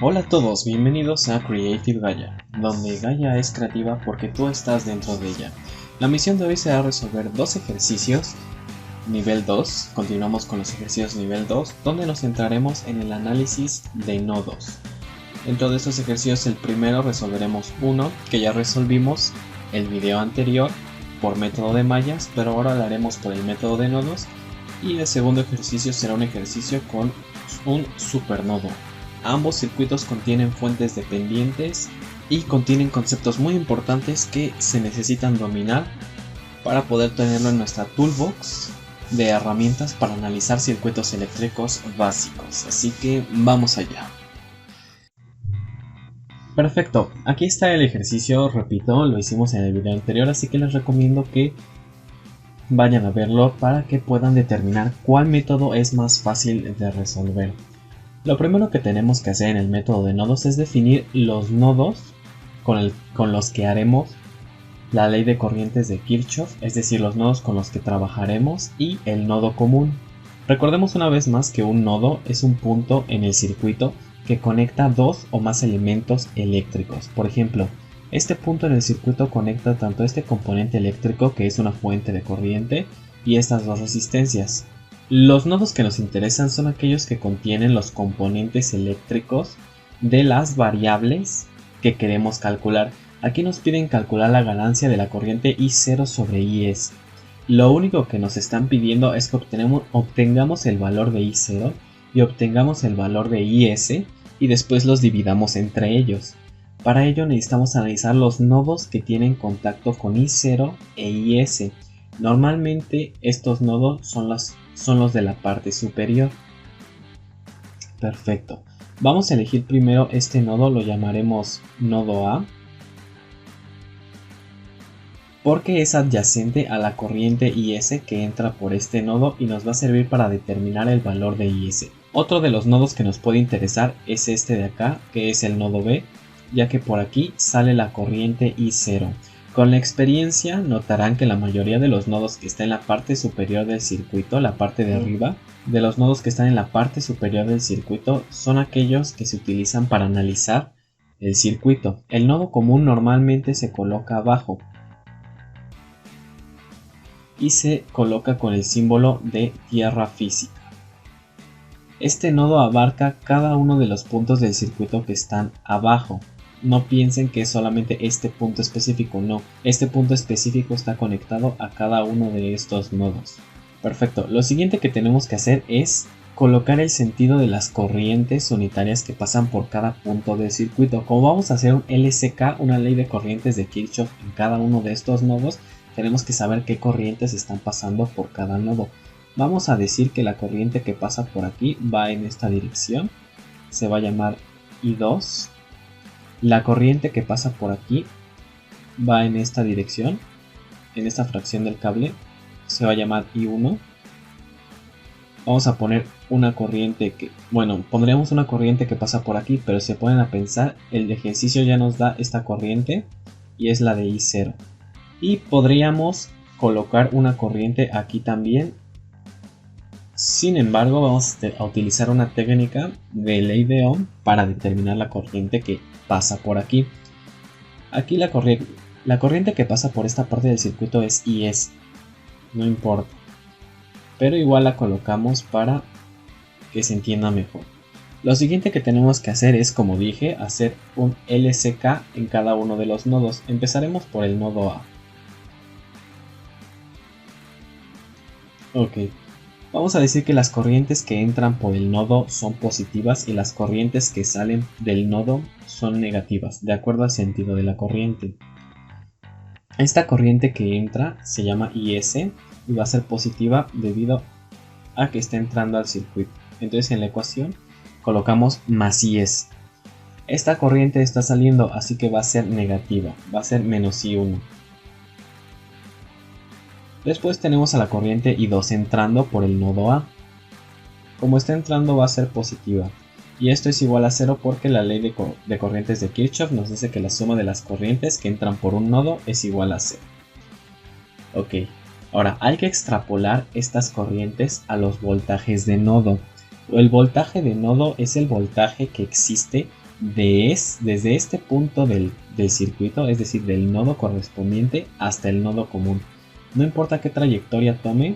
Hola a todos, bienvenidos a Creative Gaia, donde Gaia es creativa porque tú estás dentro de ella. La misión de hoy será resolver dos ejercicios nivel 2, continuamos con los ejercicios nivel 2, donde nos centraremos en el análisis de nodos. Dentro de estos ejercicios el primero resolveremos uno que ya resolvimos el video anterior por método de mallas, pero ahora lo haremos por el método de nodos, y el segundo ejercicio será un ejercicio con un supernodo. Ambos circuitos contienen fuentes dependientes y contienen conceptos muy importantes que se necesitan dominar para poder tenerlo en nuestra toolbox de herramientas para analizar circuitos eléctricos básicos. Así que vamos allá. Perfecto, aquí está el ejercicio, repito, lo hicimos en el video anterior, así que les recomiendo que vayan a verlo para que puedan determinar cuál método es más fácil de resolver. Lo primero que tenemos que hacer en el método de nodos es definir los nodos con los que haremos la ley de corrientes de Kirchhoff, es decir, los nodos con los que trabajaremos y el nodo común. Recordemos una vez más que un nodo es un punto en el circuito que conecta dos o más elementos eléctricos. Por ejemplo, este punto en el circuito conecta tanto este componente eléctrico, que es una fuente de corriente, y estas dos resistencias. Los nodos que nos interesan son aquellos que contienen los componentes eléctricos de las variables que queremos calcular. Aquí nos piden calcular la ganancia de la corriente I0 sobre IS. Lo único que nos están pidiendo es que obtengamos el valor de I0 y obtengamos el valor de IS y después los dividamos entre ellos. Para ello necesitamos analizar los nodos que tienen contacto con I0 e IS. Normalmente estos nodos son los de la parte superior. Perfecto. Vamos a elegir primero este nodo, lo llamaremos nodo A, porque es adyacente a la corriente IS que entra por este nodo y nos va a servir para determinar el valor de IS. Otro de los nodos que nos puede interesar es este de acá, que es el nodo B, ya que por aquí sale la corriente I0. Con la experiencia notarán que la mayoría de los nodos que están en la parte superior del circuito, la parte de arriba, de los nodos que están en la parte superior del circuito son aquellos que se utilizan para analizar el circuito. El nodo común normalmente se coloca abajo y se coloca con el símbolo de tierra física. Este nodo abarca cada uno de los puntos del circuito que están abajo. No piensen que es solamente este punto específico, no. Este punto específico está conectado a cada uno de estos nodos. Perfecto. Lo siguiente que tenemos que hacer es colocar el sentido de las corrientes unitarias que pasan por cada punto del circuito. Como vamos a hacer un LCK, una ley de corrientes de Kirchhoff en cada uno de estos nodos, tenemos que saber qué corrientes están pasando por cada nodo. Vamos a decir que la corriente que pasa por aquí va en esta dirección. Se va a llamar I2. La corriente que pasa por aquí va en esta dirección, en esta fracción del cable, se va a llamar I1. Vamos a poner una corriente que, pondremos una corriente que pasa por aquí, pero se ponen a pensar, el ejercicio ya nos da esta corriente y es la de I0. Y podríamos colocar una corriente aquí también. Sin embargo, vamos a utilizar una técnica de ley de Ohm para determinar la corriente que pasa por aquí. Aquí la corriente que pasa por esta parte del circuito es IS, no importa, pero igual la colocamos para que se entienda mejor. Lo siguiente que tenemos que hacer es, como dije, hacer un LCK en cada uno de los nodos. Empezaremos por el nodo A. Ok. Vamos a decir que las corrientes que entran por el nodo son positivas y las corrientes que salen del nodo son negativas, de acuerdo al sentido de la corriente. Esta corriente que entra se llama IS y va a ser positiva debido a que está entrando al circuito. Entonces en la ecuación colocamos más IS. Esta corriente está saliendo, así que va a ser negativa, va a ser menos I1. Después tenemos a la corriente I2 entrando por el nodo A. Como está entrando va a ser positiva. Y esto es igual a 0 porque la ley de corrientes de Kirchhoff nos dice que la suma de las corrientes que entran por un nodo es igual a 0. Ok, ahora hay que extrapolar estas corrientes a los voltajes de nodo. El voltaje de nodo es el voltaje que existe desde este punto del circuito, es decir, del nodo correspondiente hasta el nodo común. No importa qué trayectoria tome,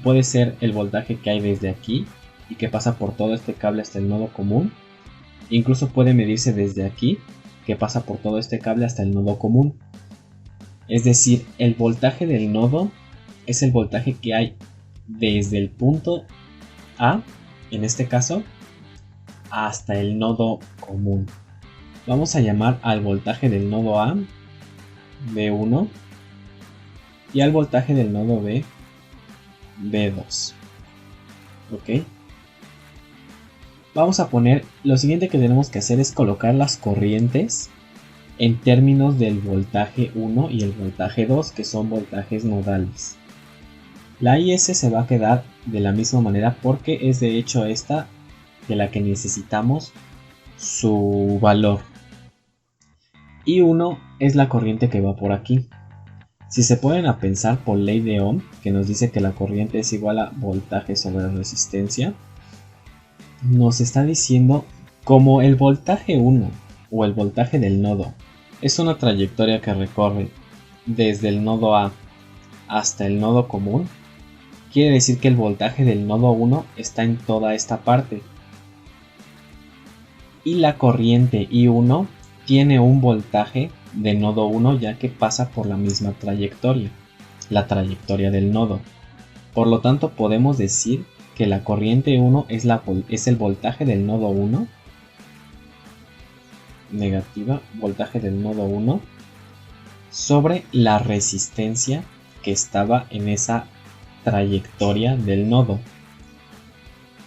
puede ser el voltaje que hay desde aquí y que pasa por todo este cable hasta el nodo común. Incluso puede medirse desde aquí, que pasa por todo este cable hasta el nodo común. Es decir, el voltaje del nodo es el voltaje que hay desde el punto A, en este caso, hasta el nodo común. Vamos a llamar al voltaje del nodo A V1 y al voltaje del nodo B V2. ¿Ok? Vamos a poner, lo siguiente que tenemos que hacer es colocar las corrientes en términos del voltaje 1 y el voltaje 2, que son voltajes nodales. La IS se va a quedar de la misma manera porque es de hecho esta de la que necesitamos su valor. I1 es la corriente que va por aquí. Si se ponen a pensar por ley de Ohm, que nos dice que la corriente es igual a voltaje sobre resistencia, nos está diciendo como el voltaje 1 o el voltaje del nodo es una trayectoria que recorre desde el nodo A hasta el nodo común, quiere decir que el voltaje del nodo 1 está en toda esta parte. Y la corriente I1 tiene un voltaje de nodo 1 ya que pasa por la misma trayectoria, la trayectoria del nodo. Por lo tanto podemos decir que la corriente 1 es el voltaje del nodo 1, negativa, voltaje del nodo 1, sobre la resistencia que estaba en esa trayectoria del nodo,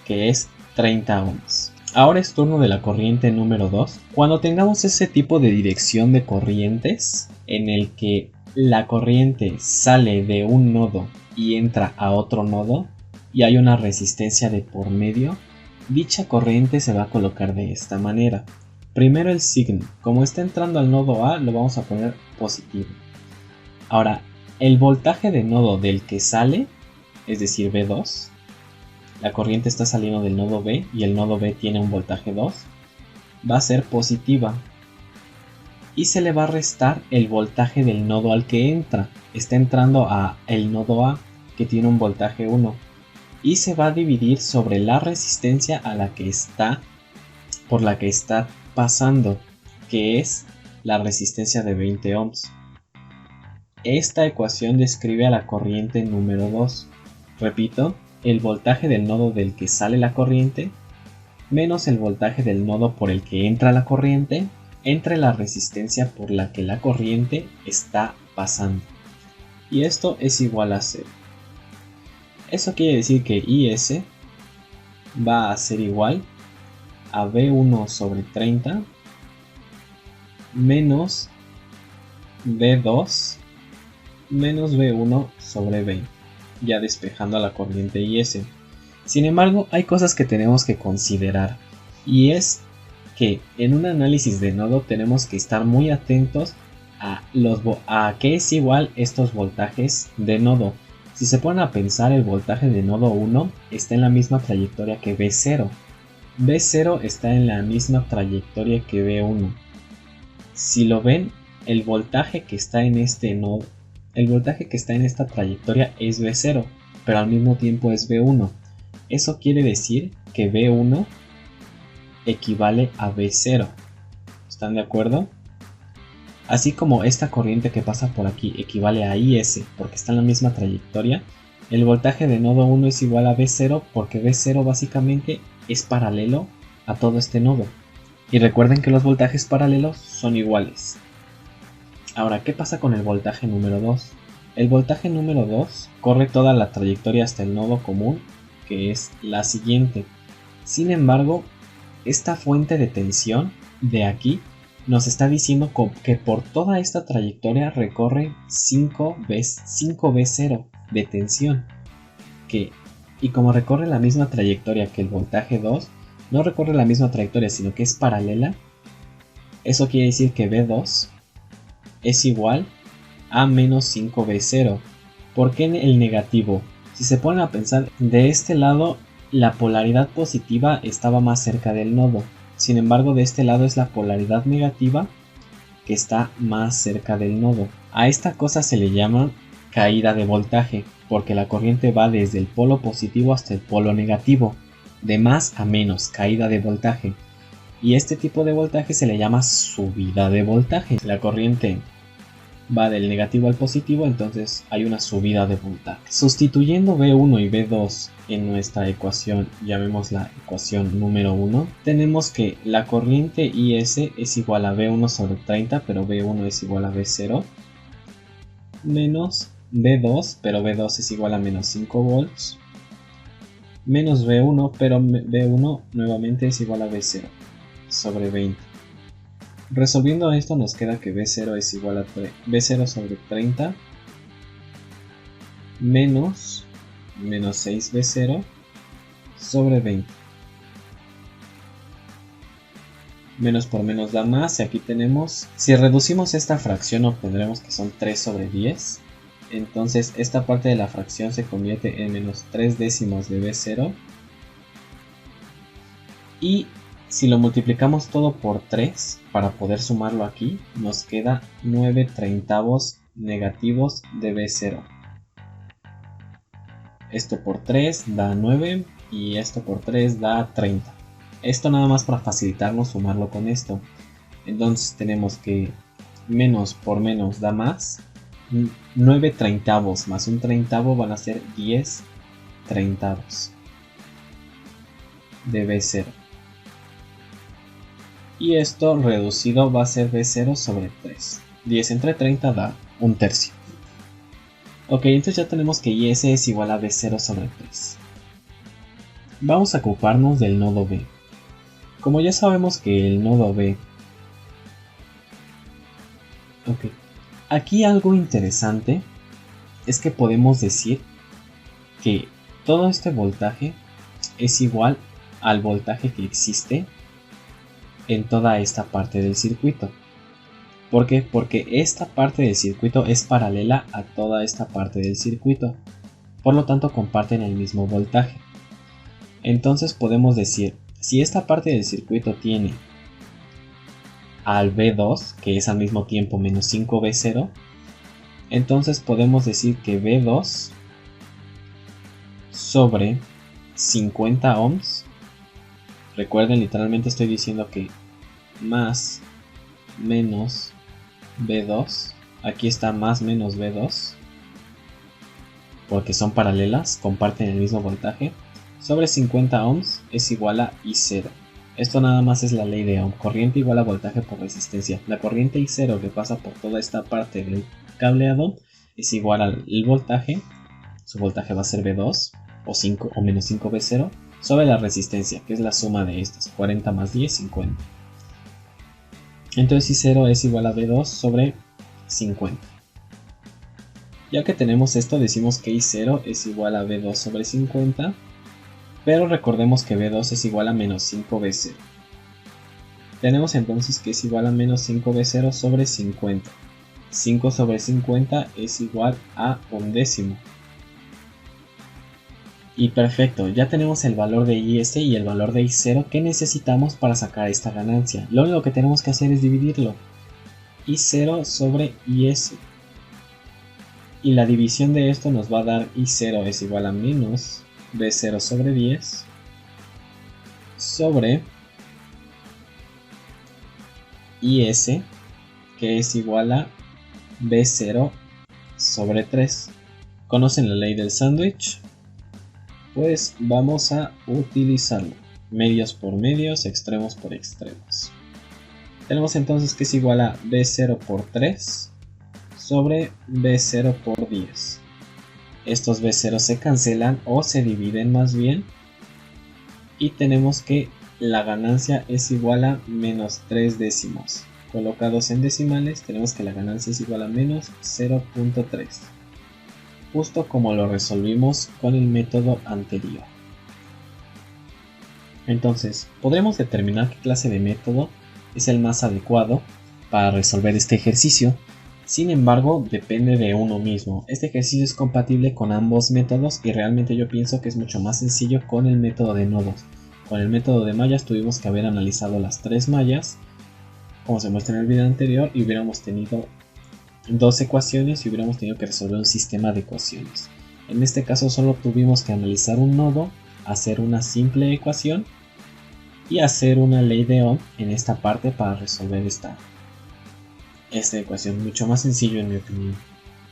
que es 30 ohms. Ahora es turno de la corriente número 2. Cuando tengamos ese tipo de dirección de corrientes en el que la corriente sale de un nodo y entra a otro nodo y hay una resistencia de por medio, dicha corriente se va a colocar de esta manera. Primero el signo, como está entrando al nodo A, lo vamos a poner positivo. Ahora, el voltaje de nodo del que sale, es decir V2, la corriente está saliendo del nodo B y el nodo B tiene un voltaje 2, va a ser positiva. Y se le va a restar el voltaje del nodo al que entra. Está entrando a el nodo A, que tiene un voltaje 1. Y se va a dividir sobre la resistencia a la que está, por la que está pasando, que es la resistencia de 20 ohms. Esta ecuación describe a la corriente número 2. Repito, el voltaje del nodo del que sale la corriente menos el voltaje del nodo por el que entra la corriente entre la resistencia por la que la corriente está pasando. Y esto es igual a 0. Eso quiere decir que IS va a ser igual a V1 sobre 30 menos V2 menos V1 sobre 20, ya despejando a la corriente IS. Sin embargo, hay cosas que tenemos que considerar, y es que en un análisis de nodo tenemos que estar muy atentos a qué es igual estos voltajes de nodo. Si se ponen a pensar, el voltaje de nodo 1 está en la misma trayectoria que V0. V0 está en la misma trayectoria que V1. Si lo ven, el voltaje que está en este nodo, el voltaje que está en esta trayectoria es V0, pero al mismo tiempo es V1. Eso quiere decir que V1 equivale a V0. ¿Están de acuerdo? Así como esta corriente que pasa por aquí equivale a IS porque está en la misma trayectoria, el voltaje de nodo 1 es igual a V0 porque V0 básicamente es paralelo a todo este nodo. Y recuerden que los voltajes paralelos son iguales. Ahora, ¿qué pasa con el voltaje número 2? El voltaje número 2 corre toda la trayectoria hasta el nodo común, que es la siguiente. Sin embargo, esta fuente de tensión de aquí nos está diciendo que por toda esta trayectoria recorre 5V0 de tensión. Y como recorre la misma trayectoria que el voltaje 2, no recorre la misma trayectoria, sino que es paralela. Eso quiere decir que V2 es igual a menos 5V0. ¿Por qué el negativo? Si se ponen a pensar, de este lado la polaridad positiva estaba más cerca del nodo Sin embargo, de este lado es la polaridad negativa que está más cerca del nodo. A esta cosa se le llama caída de voltaje, porque la corriente va desde el polo positivo hasta el polo negativo, de más a menos, caída de voltaje. Y este tipo de voltaje se le llama subida de voltaje. La corriente va del negativo al positivo, entonces hay una subida de voltaje. Sustituyendo V1 y V2 en nuestra ecuación, llamémosla ecuación número 1, tenemos que la corriente IS es igual a V1 sobre 30, pero V1 es igual a V0, menos V2, pero V2 es igual a menos 5 volts, menos V1, pero V1 nuevamente es igual a V0 sobre 20. Resolviendo esto nos queda que V0 es igual a V0 sobre 30 menos 6V0 sobre 20. Menos por menos da más, y aquí tenemos, si reducimos esta fracción obtendremos que son 3 sobre 10. Entonces esta parte de la fracción se convierte en menos 3 décimos de V0. Y si lo multiplicamos todo por 3 para poder sumarlo aquí, nos queda 9 treintavos negativos de V0. Esto por 3 da 9 y esto por 3 da 30. Esto nada más para facilitarnos sumarlo con esto. Entonces tenemos que menos por menos da más. 9 treintavos más un treintavo van a ser 10 treintavos de V0. Y esto reducido va a ser V0 sobre 3. 10 entre 30 da un tercio. Ok, entonces ya tenemos que IS es igual a V0 sobre 3. Vamos a ocuparnos del nodo B. Como ya sabemos que el nodo B... Ok, aquí algo interesante es que podemos decir que todo este voltaje es igual al voltaje que existe en toda esta parte del circuito. ¿Por qué? Porque esta parte del circuito es paralela a toda esta parte del circuito. Por lo tanto comparten el mismo voltaje. Entonces podemos decir, si esta parte del circuito tiene al V2, que es al mismo tiempo menos 5V0, entonces podemos decir que V2 sobre 50 ohms, recuerden, literalmente estoy diciendo que más menos V2, aquí está más menos V2, porque son paralelas, comparten el mismo voltaje, sobre 50 ohms es igual a I0. Esto nada más es la ley de Ohm, corriente igual a voltaje por resistencia. La corriente I0 que pasa por toda esta parte del cableado es igual al voltaje, su voltaje va a ser V2 o 5 o menos 5V0 sobre la resistencia, que es la suma de estas, 40 más 10, 50. Entonces I0 es igual a V2 sobre 50. Ya que tenemos esto, decimos que I0 es igual a V2 sobre 50, pero recordemos que V2 es igual a menos 5V0. Tenemos entonces que es igual a menos 5V0 sobre 50. 5 sobre 50 es igual a un décimo. Y perfecto, ya tenemos el valor de IS y el valor de I0 que necesitamos para sacar esta ganancia. Lo único que tenemos que hacer es dividirlo. I0 sobre IS. Y la división de esto nos va a dar I0 es igual a menos V0 sobre 10 sobre IS, que es igual a V0 sobre 3. ¿Conocen la ley del sándwich? Pues vamos a utilizarlo. Medios por medios, extremos por extremos. Tenemos entonces que es igual a V0 por 3 sobre V0 por 10. Estos V0 se cancelan o se dividen más bien. Y tenemos que la ganancia es igual a menos 3 décimos. Colocados en decimales tenemos que la ganancia es igual a menos 0.3. Justo como lo resolvimos con el método anterior. Entonces, podremos determinar qué clase de método es el más adecuado para resolver este ejercicio. Sin embargo, depende de uno mismo. Este ejercicio es compatible con ambos métodos y realmente yo pienso que es mucho más sencillo con el método de nodos. Con el método de mallas tuvimos que haber analizado las 3 mallas, como se muestra en el video anterior, y hubiéramos tenido 2 ecuaciones y hubiéramos tenido que resolver un sistema de ecuaciones. En este caso solo tuvimos que analizar un nodo, hacer una simple ecuación y hacer una ley de Ohm en esta parte para resolver esta ecuación. Mucho más sencillo en mi opinión.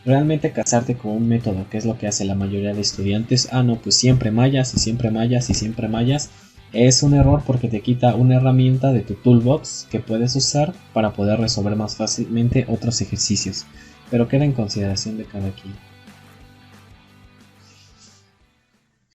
Realmente casarte con un método, que es lo que hace la mayoría de estudiantes, no, pues siempre mallas y siempre mallas y siempre mallas, es un error porque te quita una herramienta de tu toolbox que puedes usar para poder resolver más fácilmente otros ejercicios, pero queda en consideración de cada quien.